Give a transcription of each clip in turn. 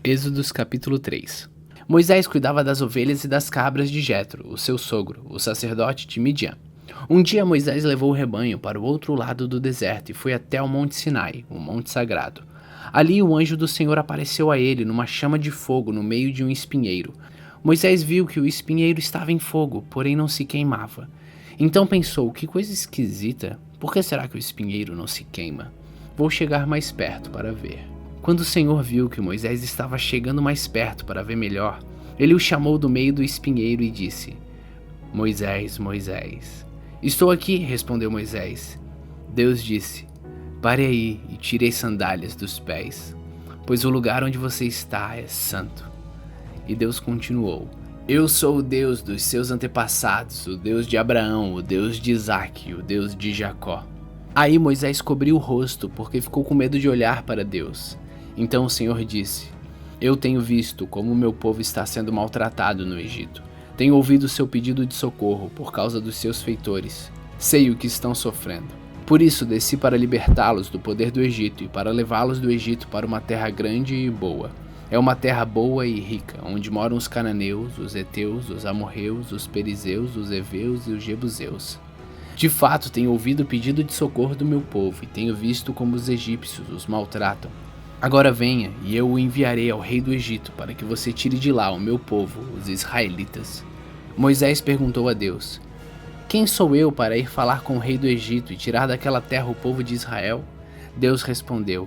Êxodos capítulo 3. Moisés cuidava das ovelhas e das cabras de Jetro, o seu sogro, o sacerdote de Midian. Um dia Moisés levou o rebanho para o outro lado do deserto e foi até o monte Sinai, o monte sagrado. Ali o anjo do Senhor apareceu a ele numa chama de fogo no meio de um espinheiro. Moisés viu que o espinheiro estava em fogo, porém não se queimava. Então pensou, que coisa esquisita, por que será que o espinheiro não se queima? Vou chegar mais perto para ver. Quando o Senhor viu que Moisés estava chegando mais perto para ver melhor, ele o chamou do meio do espinheiro e disse: Moisés, Moisés. Estou aqui, respondeu Moisés. Deus disse: Pare aí e tire as sandálias dos pés, pois o lugar onde você está é santo. E Deus continuou: Eu sou o Deus dos seus antepassados, o Deus de Abraão, o Deus de Isaque, o Deus de Jacó. Aí Moisés cobriu o rosto porque ficou com medo de olhar para Deus. Então o Senhor disse: Eu tenho visto como o meu povo está sendo maltratado no Egito. Tenho ouvido seu pedido de socorro por causa dos seus feitores. Sei o que estão sofrendo. Por isso desci para libertá-los do poder do Egito e para levá-los do Egito para uma terra grande e boa. É uma terra boa e rica, onde moram os cananeus, os heteus, os amorreus, os perizeus, os heveus e os jebuseus. De fato, tenho ouvido o pedido de socorro do meu povo e tenho visto como os egípcios os maltratam. Agora venha, e eu o enviarei ao rei do Egito, para que você tire de lá o meu povo, os israelitas. Moisés perguntou a Deus: Quem sou eu para ir falar com o rei do Egito e tirar daquela terra o povo de Israel? Deus respondeu: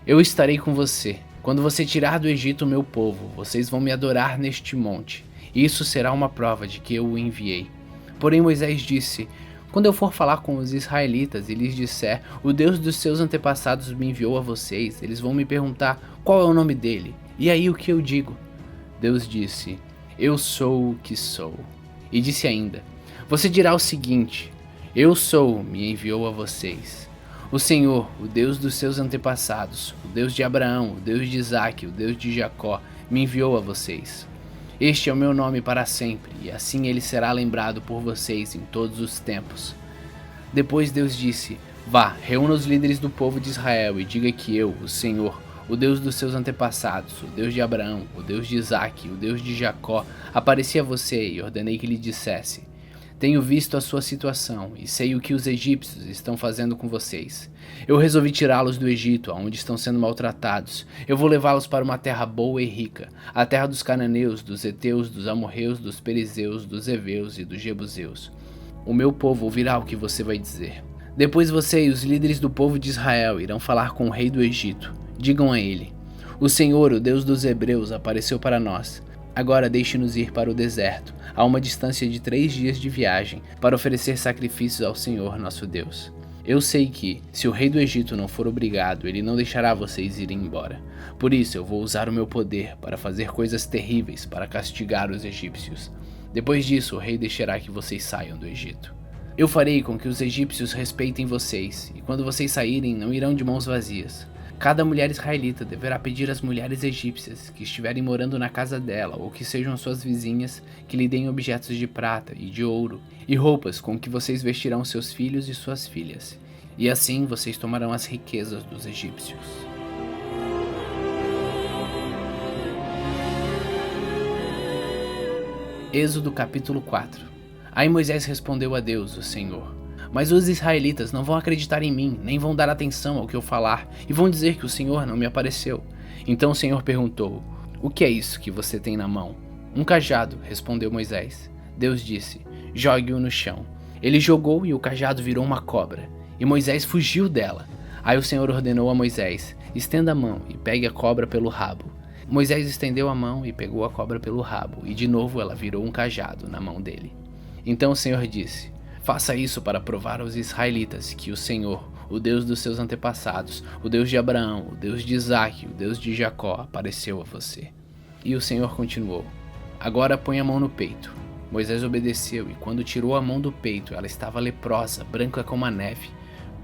Eu estarei com você. Quando você tirar do Egito o meu povo, vocês vão me adorar neste monte. Isso será uma prova de que eu o enviei. Porém Moisés disse: Quando eu for falar com os israelitas e lhes disser, o Deus dos seus antepassados me enviou a vocês, eles vão me perguntar qual é o nome dele. E aí o que eu digo? Deus disse: Eu sou o que sou. E disse ainda: Você dirá o seguinte: Eu sou, me enviou a vocês. O Senhor, o Deus dos seus antepassados, o Deus de Abraão, o Deus de Isaque, o Deus de Jacó, me enviou a vocês. Este é o meu nome para sempre, e assim ele será lembrado por vocês em todos os tempos. Depois Deus disse: Vá, reúna os líderes do povo de Israel e diga que eu, o Senhor, o Deus dos seus antepassados, o Deus de Abraão, o Deus de Isaque, o Deus de Jacó, apareci a você e ordenei que lhe dissesse: Tenho visto a sua situação e sei o que os egípcios estão fazendo com vocês. Eu resolvi tirá-los do Egito, onde estão sendo maltratados. Eu vou levá-los para uma terra boa e rica, a terra dos cananeus, dos heteus, dos amorreus, dos perizeus, dos heveus e dos jebuseus. O meu povo ouvirá o que você vai dizer. Depois você e os líderes do povo de Israel irão falar com o rei do Egito. Digam a ele: O Senhor, o Deus dos hebreus, apareceu para nós. Agora deixe-nos ir para o deserto, a uma distância de 3 dias de viagem, para oferecer sacrifícios ao Senhor nosso Deus. Eu sei que, se o rei do Egito não for obrigado, ele não deixará vocês irem embora. Por isso eu vou usar o meu poder para fazer coisas terríveis para castigar os egípcios. Depois disso o rei deixará que vocês saiam do Egito. Eu farei com que os egípcios respeitem vocês, e quando vocês saírem não irão de mãos vazias. Cada mulher israelita deverá pedir às mulheres egípcias que estiverem morando na casa dela ou que sejam suas vizinhas que lhe deem objetos de prata e de ouro e roupas com que vocês vestirão seus filhos e suas filhas. E assim vocês tomarão as riquezas dos egípcios. Êxodo capítulo 4. Aí Moisés respondeu a Deus, o Senhor: Mas os israelitas não vão acreditar em mim, nem vão dar atenção ao que eu falar, e vão dizer que o Senhor não me apareceu. Então o Senhor perguntou: O que é isso que você tem na mão? Um cajado, respondeu Moisés. Deus disse: Jogue-o no chão. Ele jogou e o cajado virou uma cobra, e Moisés fugiu dela. Aí o Senhor ordenou a Moisés: Estenda a mão e pegue a cobra pelo rabo. Moisés estendeu a mão e pegou a cobra pelo rabo, e de novo ela virou um cajado na mão dele. Então o Senhor disse: Faça isso para provar aos israelitas que o Senhor, o Deus dos seus antepassados, o Deus de Abraão, o Deus de Isaque, o Deus de Jacó, apareceu a você. E o Senhor continuou: Agora põe a mão no peito. Moisés obedeceu, e quando tirou a mão do peito, ela estava leprosa, branca como a neve.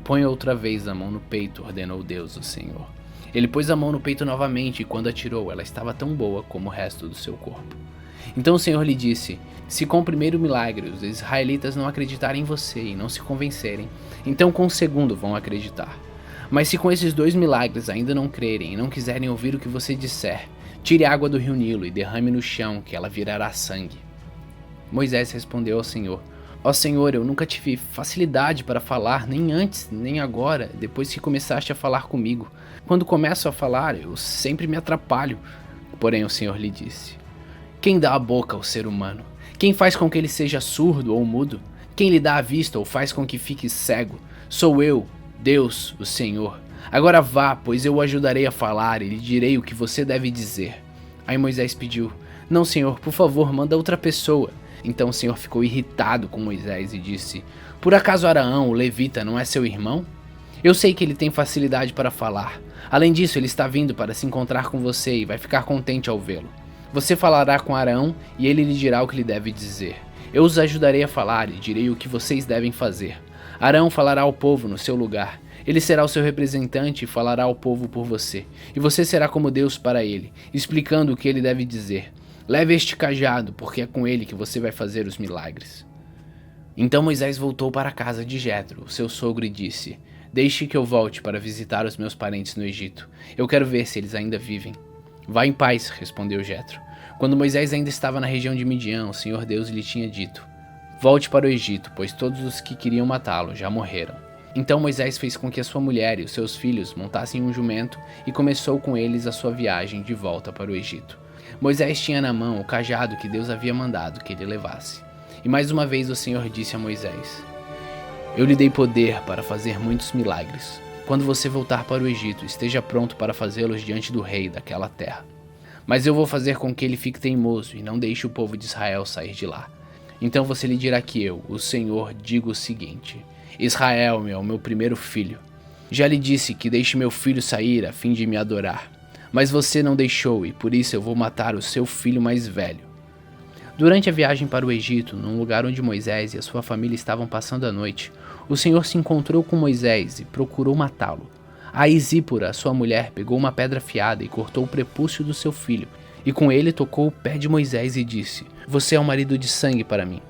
Põe outra vez a mão no peito, ordenou Deus, o Senhor. Ele pôs a mão no peito novamente, e quando a tirou, ela estava tão boa como o resto do seu corpo. Então o Senhor lhe disse: Se com o primeiro milagre os israelitas não acreditarem em você e não se convencerem, então com o segundo vão acreditar. Mas se com esses 2 milagres ainda não crerem e não quiserem ouvir o que você disser, tire a água do rio Nilo e derrame no chão, que ela virará sangue. Moisés respondeu ao Senhor: Ó Senhor, eu nunca tive facilidade para falar, nem antes, nem agora, depois que começaste a falar comigo. Quando começo a falar, eu sempre me atrapalho. Porém o Senhor lhe disse: Quem dá a boca ao ser humano? Quem faz com que ele seja surdo ou mudo? Quem lhe dá a vista ou faz com que fique cego? Sou eu, Deus, o Senhor. Agora vá, pois eu o ajudarei a falar e lhe direi o que você deve dizer. Aí Moisés pediu: Não, Senhor, por favor, manda outra pessoa. Então o Senhor ficou irritado com Moisés e disse: Por acaso Araão, o levita, não é seu irmão? Eu sei que ele tem facilidade para falar. Além disso, ele está vindo para se encontrar com você e vai ficar contente ao vê-lo. Você falará com Araão e ele lhe dirá o que lhe deve dizer. Eu os ajudarei a falar e direi o que vocês devem fazer. Araão falará ao povo no seu lugar. Ele será o seu representante e falará ao povo por você. E você será como Deus para ele, explicando o que ele deve dizer. Leve este cajado, porque é com ele que você vai fazer os milagres. Então Moisés voltou para a casa de Jetro, seu sogro, e disse: Deixe que eu volte para visitar os meus parentes no Egito. Eu quero ver se eles ainda vivem. Vá em paz, respondeu Jetro. Quando Moisés ainda estava na região de Midian, o Senhor Deus lhe tinha dito: Volte para o Egito, pois todos os que queriam matá-lo já morreram. Então Moisés fez com que a sua mulher e os seus filhos montassem um jumento e começou com eles a sua viagem de volta para o Egito. Moisés tinha na mão o cajado que Deus havia mandado que ele levasse. E mais uma vez o Senhor disse a Moisés: Eu lhe dei poder para fazer muitos milagres. Quando você voltar para o Egito, esteja pronto para fazê-los diante do rei daquela terra. Mas eu vou fazer com que ele fique teimoso e não deixe o povo de Israel sair de lá. Então você lhe dirá que eu, o Senhor, digo o seguinte: Israel é o meu primeiro filho. Já lhe disse que deixe meu filho sair a fim de me adorar. Mas você não deixou e por isso eu vou matar o seu filho mais velho. Durante a viagem para o Egito, num lugar onde Moisés e a sua família estavam passando a noite, o Senhor se encontrou com Moisés e procurou matá-lo. Aí Zípora, sua mulher, pegou uma pedra afiada e cortou o prepúcio do seu filho, e com ele tocou o pé de Moisés e disse: Você é um marido de sangue para mim.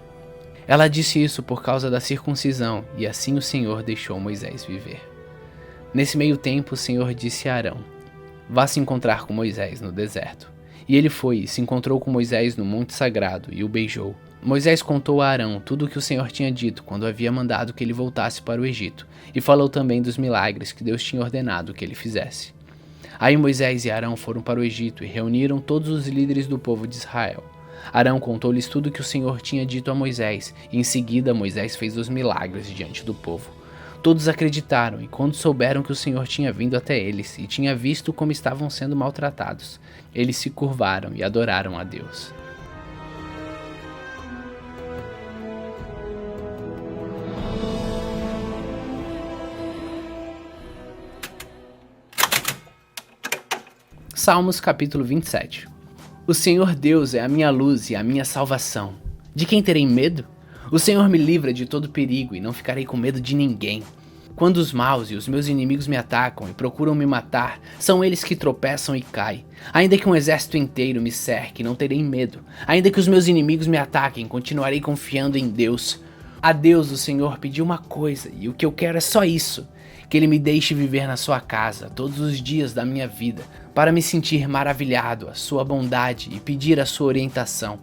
Ela disse isso por causa da circuncisão, e assim o Senhor deixou Moisés viver. Nesse meio tempo, o Senhor disse a Arão: Vá se encontrar com Moisés no deserto. E ele foi e se encontrou com Moisés no monte sagrado e o beijou. Moisés contou a Arão tudo o que o Senhor tinha dito quando havia mandado que ele voltasse para o Egito, e falou também dos milagres que Deus tinha ordenado que ele fizesse. Aí Moisés e Arão foram para o Egito e reuniram todos os líderes do povo de Israel. Arão contou-lhes tudo o que o Senhor tinha dito a Moisés, e em seguida Moisés fez os milagres diante do povo. Todos acreditaram, e quando souberam que o Senhor tinha vindo até eles e tinha visto como estavam sendo maltratados, eles se curvaram e adoraram a Deus. Salmos capítulo 27. O Senhor Deus é a minha luz e a minha salvação. De quem terei medo? O Senhor me livra de todo perigo e não ficarei com medo de ninguém. Quando os maus e os meus inimigos me atacam e procuram me matar, são eles que tropeçam e caem. Ainda que um exército inteiro me cerque, não terei medo. Ainda que os meus inimigos me ataquem, continuarei confiando em Deus. A Deus o Senhor pediu uma coisa, e o que eu quero é só isso: que Ele me deixe viver na sua casa todos os dias da minha vida, para me sentir maravilhado à sua bondade e pedir a sua orientação.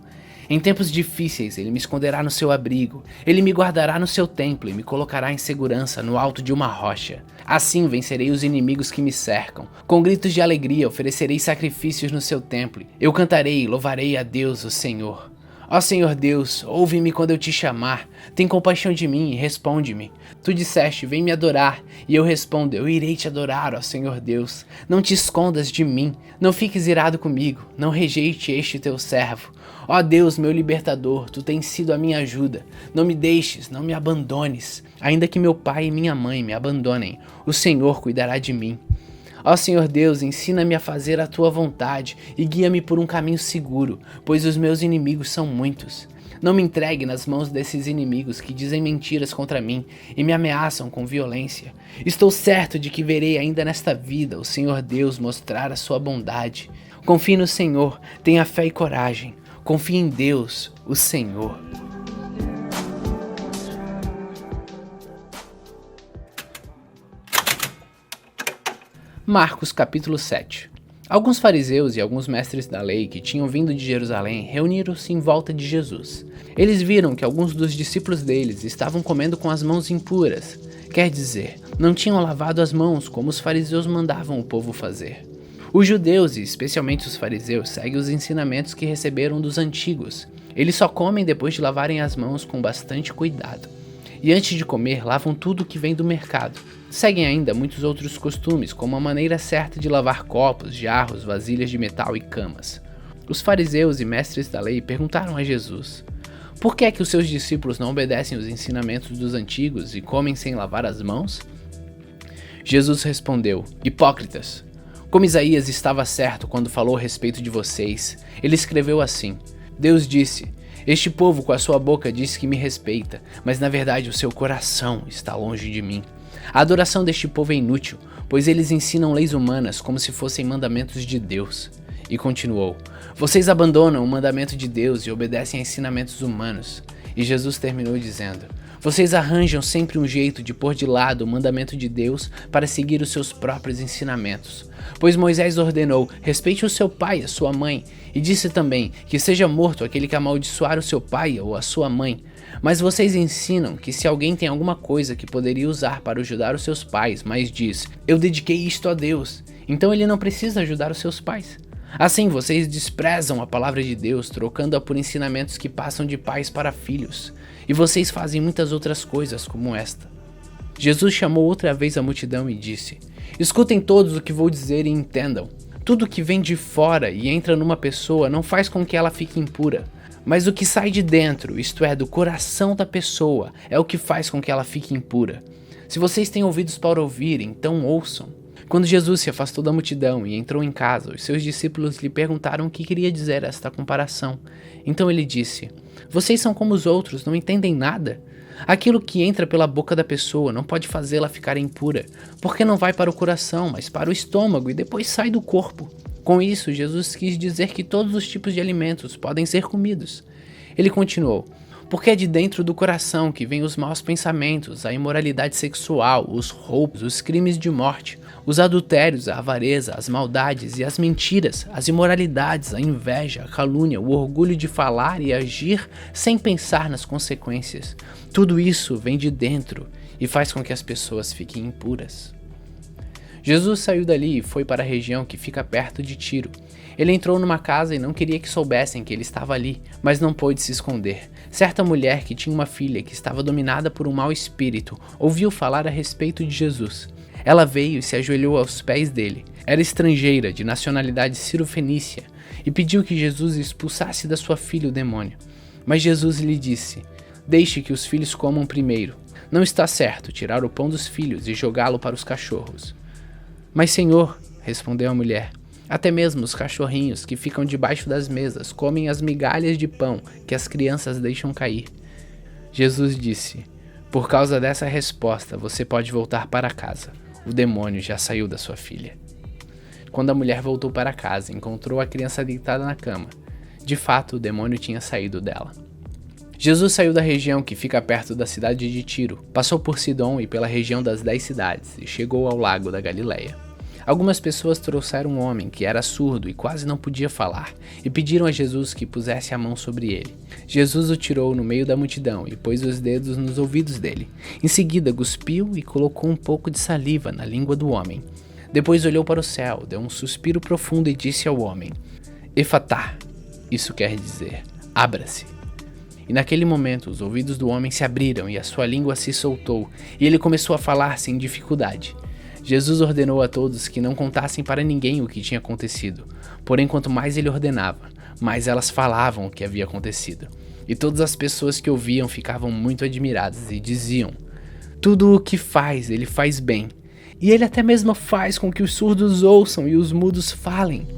Em tempos difíceis, Ele me esconderá no seu abrigo, Ele me guardará no seu templo e me colocará em segurança no alto de uma rocha. Assim vencerei os inimigos que me cercam. Com gritos de alegria oferecerei sacrifícios no seu templo. Eu cantarei e louvarei a Deus, o Senhor. Ó Senhor Deus, ouve-me quando eu te chamar. Tem compaixão de mim e responde-me. Tu disseste: vem me adorar. E eu respondo: eu irei te adorar, ó Senhor Deus. Não te escondas de mim. Não fiques irado comigo. Não rejeite este teu servo. Ó Deus, meu libertador, tu tens sido a minha ajuda. Não me deixes, não me abandones. Ainda que meu pai e minha mãe me abandonem, o Senhor cuidará de mim. Ó Senhor Deus, ensina-me a fazer a tua vontade e guia-me por um caminho seguro, pois os meus inimigos são muitos. Não me entregue nas mãos desses inimigos que dizem mentiras contra mim e me ameaçam com violência. Estou certo de que verei ainda nesta vida o Senhor Deus mostrar a sua bondade. Confie no Senhor, tenha fé e coragem. Confie em Deus, o Senhor. Marcos capítulo 7. Alguns fariseus e alguns mestres da lei que tinham vindo de Jerusalém reuniram-se em volta de Jesus. Eles viram que alguns dos discípulos deles estavam comendo com as mãos impuras, quer dizer, não tinham lavado as mãos como os fariseus mandavam o povo fazer. Os judeus, e especialmente os fariseus, seguem os ensinamentos que receberam dos antigos. Eles só comem depois de lavarem as mãos com bastante cuidado. E antes de comer, lavam tudo que vem do mercado. Seguem ainda muitos outros costumes, como a maneira certa de lavar copos, jarros, vasilhas de metal e camas. Os fariseus e mestres da lei perguntaram a Jesus: por que é que os seus discípulos não obedecem os ensinamentos dos antigos e comem sem lavar as mãos? Jesus respondeu: hipócritas! Como Isaías estava certo quando falou a respeito de vocês, ele escreveu assim: Deus disse: este povo com a sua boca diz que me respeita, mas na verdade o seu coração está longe de mim. A adoração deste povo é inútil, pois eles ensinam leis humanas como se fossem mandamentos de Deus. E continuou: vocês abandonam o mandamento de Deus e obedecem a ensinamentos humanos. E Jesus terminou dizendo: vocês arranjam sempre um jeito de pôr de lado o mandamento de Deus para seguir os seus próprios ensinamentos. Pois Moisés ordenou: respeite o seu pai e a sua mãe, e disse também que seja morto aquele que amaldiçoar o seu pai ou a sua mãe. Mas vocês ensinam que se alguém tem alguma coisa que poderia usar para ajudar os seus pais, mas diz: eu dediquei isto a Deus, então ele não precisa ajudar os seus pais. Assim, vocês desprezam a palavra de Deus, trocando-a por ensinamentos que passam de pais para filhos. E vocês fazem muitas outras coisas como esta. Jesus chamou outra vez a multidão e disse: escutem todos o que vou dizer e entendam. Tudo que vem de fora e entra numa pessoa não faz com que ela fique impura. Mas o que sai de dentro, isto é, do coração da pessoa, é o que faz com que ela fique impura. Se vocês têm ouvidos para ouvir, então ouçam. Quando Jesus se afastou da multidão e entrou em casa, os seus discípulos lhe perguntaram o que queria dizer esta comparação. Então ele disse: vocês são como os outros, não entendem nada? Aquilo que entra pela boca da pessoa não pode fazê-la ficar impura, porque não vai para o coração, mas para o estômago e depois sai do corpo. Com isso, Jesus quis dizer que todos os tipos de alimentos podem ser comidos. Ele continuou: porque é de dentro do coração que vêm os maus pensamentos, a imoralidade sexual, os roubos, os crimes de morte, os adultérios, a avareza, as maldades e as mentiras, as imoralidades, a inveja, a calúnia, o orgulho de falar e agir sem pensar nas consequências. Tudo isso vem de dentro e faz com que as pessoas fiquem impuras. Jesus saiu dali e foi para a região que fica perto de Tiro. Ele entrou numa casa e não queria que soubessem que ele estava ali, mas não pôde se esconder. Certa mulher que tinha uma filha que estava dominada por um mau espírito ouviu falar a respeito de Jesus. Ela veio e se ajoelhou aos pés dele. Era estrangeira, de nacionalidade cirofenícia, e pediu que Jesus expulsasse da sua filha o demônio. Mas Jesus lhe disse: deixe que os filhos comam primeiro. Não está certo tirar o pão dos filhos e jogá-lo para os cachorros. Mas, Senhor, respondeu a mulher, até mesmo os cachorrinhos que ficam debaixo das mesas comem as migalhas de pão que as crianças deixam cair. Jesus disse: por causa dessa resposta, você pode voltar para casa. O demônio já saiu da sua filha. Quando a mulher voltou para casa, encontrou a criança deitada na cama. De fato, o demônio tinha saído dela. Jesus saiu da região que fica perto da cidade de Tiro, passou por Sidom e pela região das 10 cidades e chegou ao lago da Galileia. Algumas pessoas trouxeram um homem que era surdo e quase não podia falar e pediram a Jesus que pusesse a mão sobre ele. Jesus o tirou no meio da multidão e pôs os dedos nos ouvidos dele. Em seguida, cuspiu e colocou um pouco de saliva na língua do homem. Depois olhou para o céu, deu um suspiro profundo e disse ao homem: Efatá, isso quer dizer, abra-se. E naquele momento os ouvidos do homem se abriram e a sua língua se soltou, e ele começou a falar sem dificuldade. Jesus ordenou a todos que não contassem para ninguém o que tinha acontecido. Porém, quanto mais ele ordenava, mais elas falavam o que havia acontecido. E todas as pessoas que ouviam ficavam muito admiradas e diziam: tudo o que faz, ele faz bem. E ele até mesmo faz com que os surdos ouçam e os mudos falem.